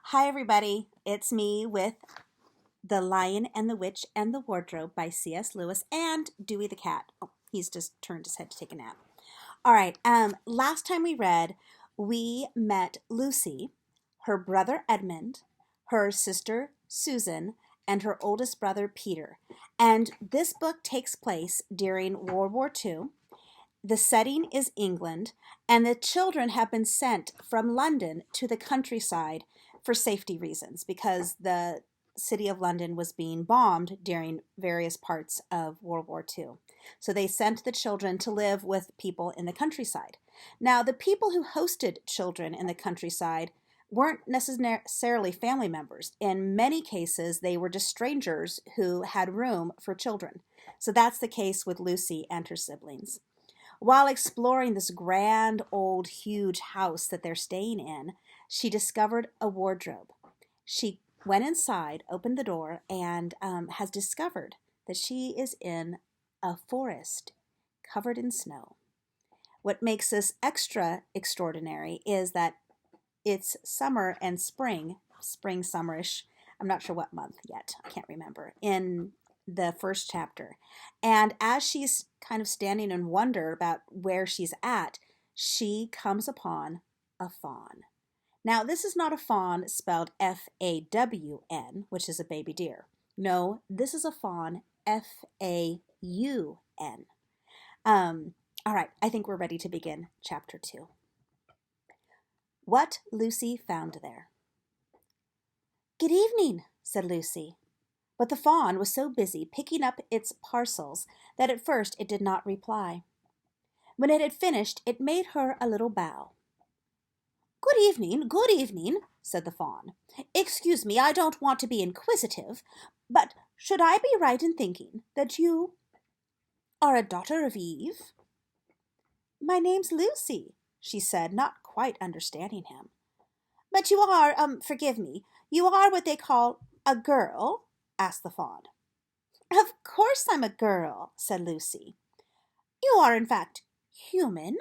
Hi, everybody. It's me with The Lion and the Witch and the Wardrobe by C.S. Lewis and Dewey the Cat. Oh, he's just turned his head to take a nap. All right. Last time we read, we met Lucy, her brother Edmund, her sister Susan, and her oldest brother Peter. And this book takes place during World War II. The setting is England, and the children have been sent from London to the countryside for safety reasons because the city of London was being bombed during various parts of World War II. So they sent the children to live with people in the countryside. Now, the people who hosted children in the countryside weren't necessarily family members. In many cases, they were just strangers who had room for children. So that's the case with Lucy and her siblings. While exploring this grand, old, huge house that they're staying in, she discovered a wardrobe. She went inside, opened the door, and has discovered that she is in a forest covered in snow. What makes this extra extraordinary is that it's summer and spring, summerish. I'm not sure what month yet. I can't remember. In the first chapter. And as she's kind of standing in wonder about where she's at, she comes upon a fawn. Now, this is not a fawn spelled Fawn, which is a baby deer. No, this is a fawn, Faun. All right, I think we're ready to begin chapter 2. What Lucy found there. Good evening, said Lucy. But the fawn was so busy picking up its parcels that at first it did not reply. When it had finished, it made her a little bow. Good evening, said the fawn. Excuse me, I don't want to be inquisitive, but should I be right in thinking that you are a daughter of Eve? My name's Lucy, she said, not quite understanding him. But you are, forgive me, you are what they call a girl? Asked the fawn. Of course I'm a girl, said Lucy. You are, in fact, human?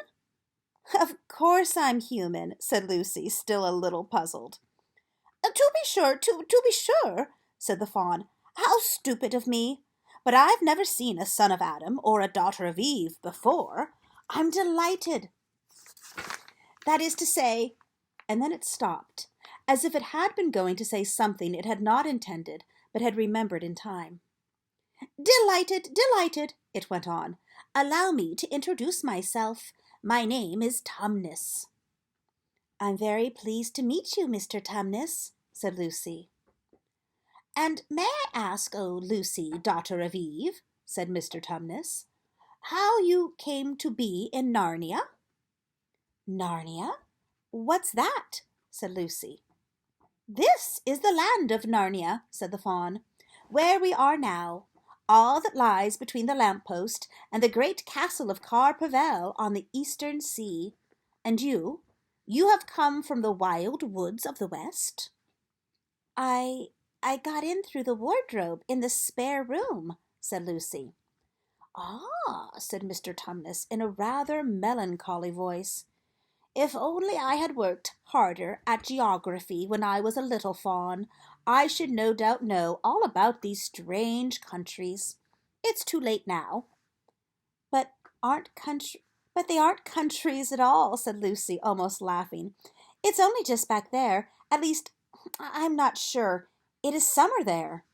Of course I'm human, said Lucy, still a little puzzled. To be sure, said the fawn. How stupid of me! But I've never seen a son of Adam or a daughter of Eve before. I'm delighted. That is to say, and then it stopped, as if it had been going to say something it had not intended, but had remembered in time. Delighted, it went on. Allow me to introduce myself. My name is Tumnus. I'm very pleased to meet you, Mr. Tumnus, said Lucy. And may I ask, Lucy, daughter of Eve, said Mr. Tumnus, how you came to be in Narnia? Narnia? What's that? said Lucy. This is the land of Narnia, said the fawn, where we are now, all that lies between the lamp-post and the great castle of Carpavel on the eastern sea. And you have come from the wild woods of the west? I got in through the wardrobe in the spare room, said Lucy. Ah, said Mr. Tumnus in a rather melancholy voice. If only I had worked harder at geography when I was a little fawn, I should no doubt know all about these strange countries. It's too late now. But they aren't countries at all, said Lucy, almost laughing. It's only just back there. At least, I'm not sure. It is summer there.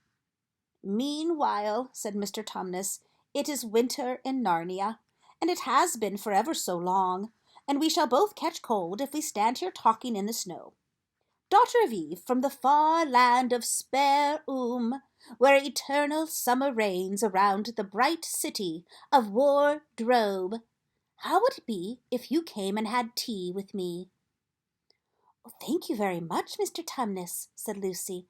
Meanwhile, said Mr. Tumnus, it is winter in Narnia, and it has been for ever so long, and we shall both catch cold if we stand here talking in the snow. Daughter of Eve, from the far land of Spare where eternal summer reigns around the bright city of Wardrobe, how would it be if you came and had tea with me? Thank you very much, Mr. Tumnus, said Lucy,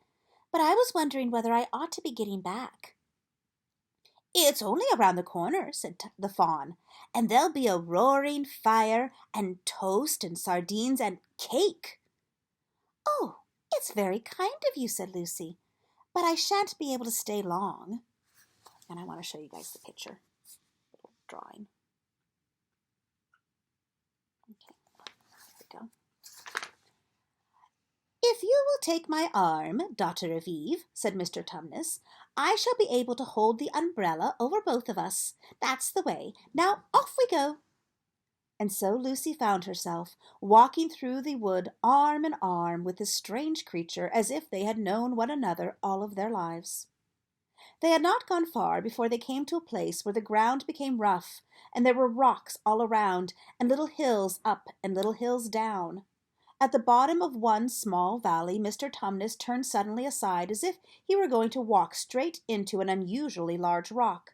but I was wondering whether I ought to be getting back. It's only around the corner, said the fawn, and there'll be a roaring fire and toast and sardines and cake. Oh, it's very kind of you, said Lucy, but I shan't be able to stay long. And I want to show you guys the picture, little drawing. Okay, there we go. If you will take my arm, daughter of Eve, said Mr. Tumnus, I shall be able to hold the umbrella over both of us. That's the way. Now off we go. And so Lucy found herself walking through the wood arm in arm with this strange creature as if they had known one another all of their lives. They had not gone far before they came to a place where the ground became rough, and there were rocks all around, and little hills up and little hills down. At the bottom of one small valley, Mr. Tumnus turned suddenly aside as if he were going to walk straight into an unusually large rock.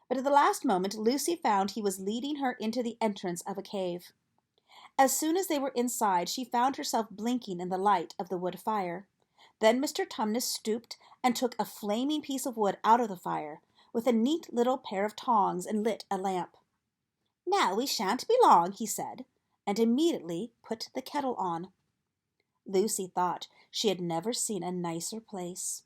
But at the last moment Lucy found he was leading her into the entrance of a cave. As soon as they were inside, she found herself blinking in the light of the wood fire. Then Mr. Tumnus stooped and took a flaming piece of wood out of the fire, with a neat little pair of tongs, and lit a lamp. Now we shan't be long, he said, and immediately put the kettle on. Lucy thought she had never seen a nicer place.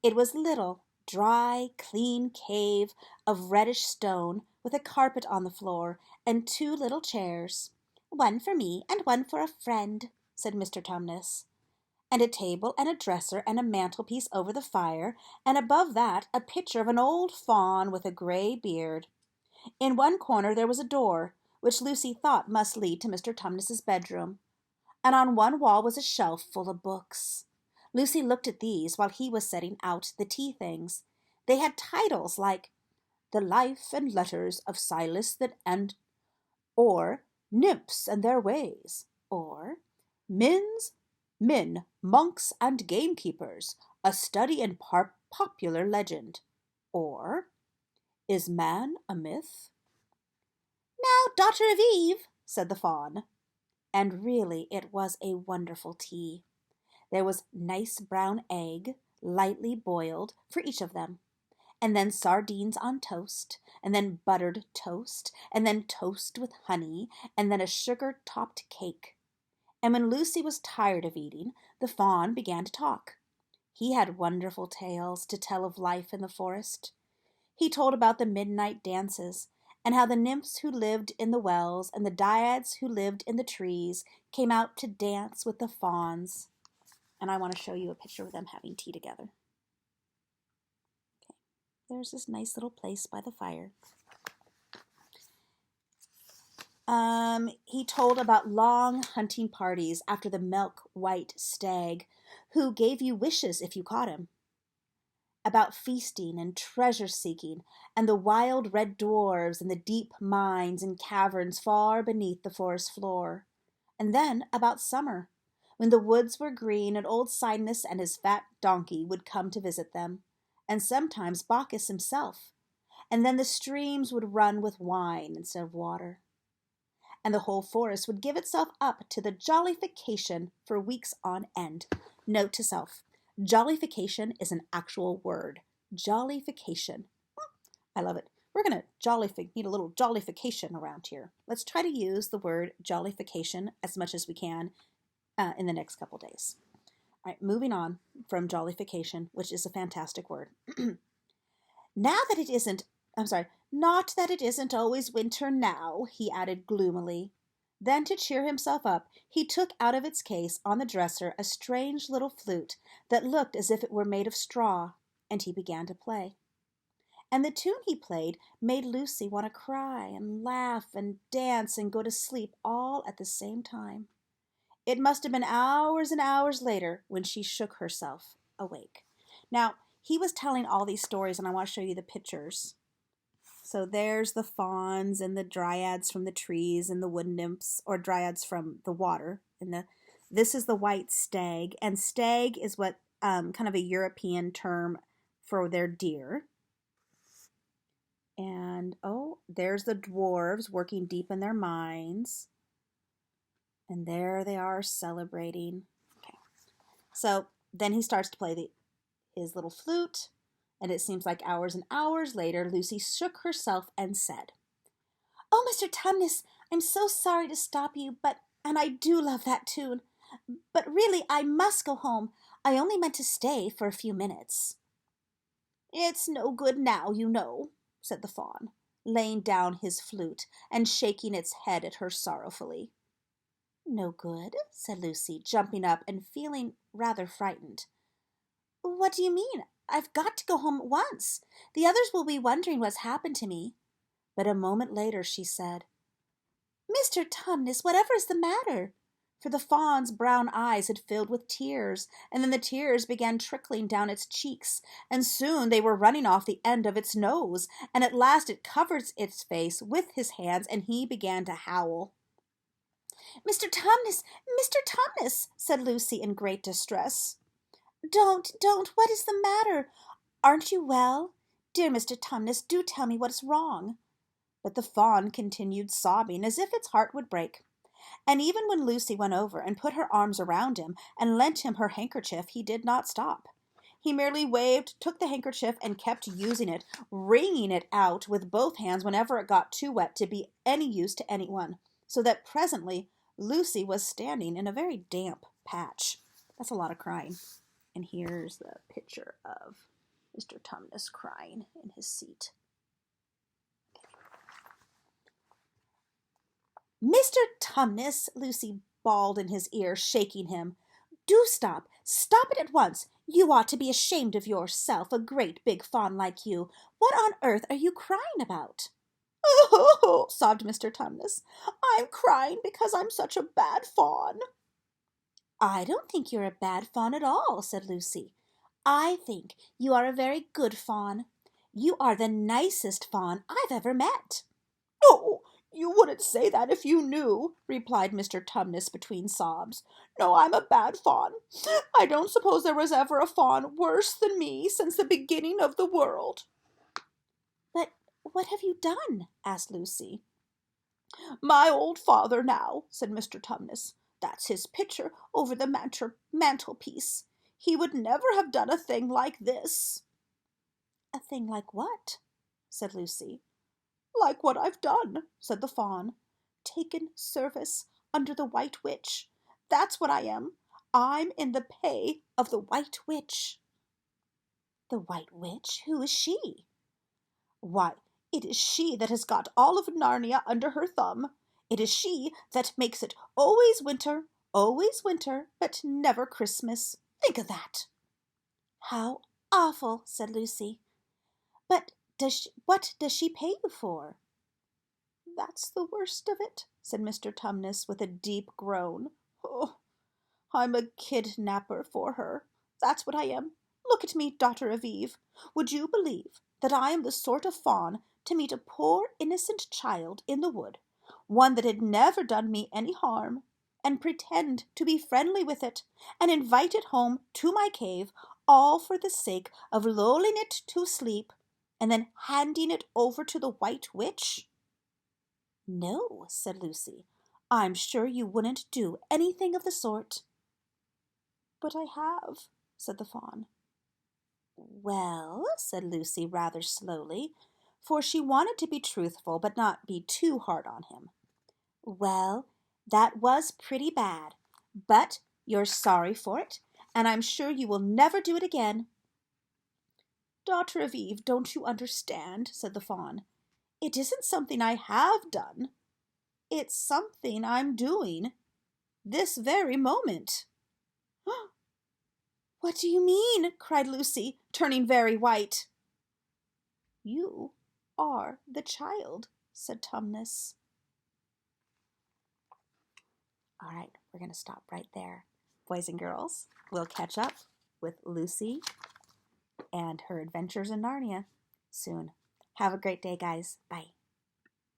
It was little, dry, clean cave of reddish stone, with a carpet on the floor and two little chairs. One for me and one for a friend, said Mr. Tumnus. And a table and a dresser and a mantelpiece over the fire, and above that a picture of an old faun with a grey beard. In one corner there was a door, which Lucy thought must lead to Mr. Tumnus's bedroom, and on one wall was a shelf full of books. Lucy looked at these while he was setting out the tea things. They had titles like The Life and Letters of Silas or Nymphs and Their Ways, or Men, Monks and Gamekeepers, a Study in Popular Legend, or Is Man a Myth? Now, daughter of Eve, said the faun. And really it was a wonderful tea. There was nice brown egg, lightly boiled, for each of them, and then sardines on toast, and then buttered toast, and then toast with honey, and then a sugar-topped cake. And when Lucy was tired of eating, the faun began to talk. He had wonderful tales to tell of life in the forest. He told about the midnight dances, and how the nymphs who lived in the wells and the dryads who lived in the trees came out to dance with the fauns. And I want to show you a picture of them having tea together. Okay, there's this nice little place by the fire. He told about long hunting parties after the milk-white stag, who gave you wishes if you caught him. About feasting and treasure-seeking, and the wild red dwarves and the deep mines and caverns far beneath the forest floor. And then about summer, when the woods were green and old Silenus and his fat donkey would come to visit them, and sometimes Bacchus himself, and then the streams would run with wine instead of water. And the whole forest would give itself up to the jollification for weeks on end. Note to self, jollification is an actual word. Jollification. I love it. We're going to need a little jollification around here. Let's try to use the word jollification as much as we can in the next couple days. All right, moving on from jollification, which is a fantastic word. Not that it isn't always winter now, he added gloomily. Then, to cheer himself up, he took out of its case on the dresser a strange little flute that looked as if it were made of straw, and he began to play. And the tune he played made Lucy want to cry and laugh and dance and go to sleep all at the same time. It must have been hours and hours later when she shook herself awake. Now, he was telling all these stories, and I want to show you the pictures. So there's the fauns and the dryads from the trees and the wood nymphs, or dryads from the water. This is the white stag, and stag is what kind of a European term for their deer. And there's the dwarves working deep in their mines. And there they are celebrating. Okay. So then he starts to play his little flute. And it seems like hours and hours later, Lucy shook herself and said, Oh, Mr. Tumnus, I'm so sorry to stop you, and I do love that tune. But really, I must go home. I only meant to stay for a few minutes. It's no good now, you know, said the faun, laying down his flute and shaking its head at her sorrowfully. No good, said Lucy, jumping up and feeling rather frightened. What do you mean? I've got to go home at once. The others will be wondering what's happened to me. But a moment later she said, Mr. Tumnus, whatever is the matter? For the fawn's brown eyes had filled with tears, and then the tears began trickling down its cheeks, and soon they were running off the end of its nose, and at last it covered its face with his hands, and he began to howl. Mr. Tumnus, Mr. Tumnus, said Lucy in great distress. Don't, what is the matter? Aren't you well? Dear Mr. Tumnus, do tell me what is wrong. But the fawn continued sobbing as if its heart would break. And even when Lucy went over and put her arms around him and lent him her handkerchief, he did not stop. He merely waved, took the handkerchief, and kept using it, wringing it out with both hands whenever it got too wet to be any use to anyone, so that presently Lucy was standing in a very damp patch. That's a lot of crying. And here's the picture of Mr. Tumnus crying in his seat. Mr. Tumnus, Lucy bawled in his ear, shaking him. Do stop. Stop it at once. You ought to be ashamed of yourself, a great big fawn like you. What on earth are you crying about? Oh, sobbed Mr. Tumnus. I'm crying because I'm such a bad fawn. I don't think you're a bad fawn at all, said Lucy. I think you are a very good fawn. You are the nicest fawn I've ever met. Oh, you wouldn't say that if you knew, replied Mr. Tumnus between sobs. No, I'm a bad fawn. I don't suppose there was ever a fawn worse than me since the beginning of the world. But what have you done? Asked Lucy. My old father now, said Mr. Tumnus. That's his picture over the mantelpiece. He would never have done a thing like this. A thing like what? Said Lucy. Like what I've done, said the fawn. Taken service under the White Witch. That's what I am. I'm in the pay of the White Witch. The White Witch? Who is she? Why, it is she that has got all of Narnia under her thumb. It is she that makes it always winter, but never Christmas. Think of that. How awful, said Lucy. But what does she pay you for? That's the worst of it, said Mr. Tumnus with a deep groan. Oh, I'm a kidnapper for her. That's what I am. Look at me, daughter of Eve. Would you believe that I am the sort of fawn to meet a poor innocent child in the wood, one that had never done me any harm, and pretend to be friendly with it, and invite it home to my cave, all for the sake of lulling it to sleep, and then handing it over to the White Witch? No, said Lucy. I'm sure you wouldn't do anything of the sort. But I have, said the fawn. Well, said Lucy rather slowly, for she wanted to be truthful but not be too hard on him. Well, that was pretty bad, but you're sorry for it, and I'm sure you will never do it again. Daughter of Eve, don't you understand, said the fawn. It isn't something I have done. It's something I'm doing this very moment. What do you mean? Cried Lucy, turning very white. You are the child, said Tumnus. All right, we're going to stop right there. Boys and girls, we'll catch up with Lucy and her adventures in Narnia soon. Have a great day, guys. Bye.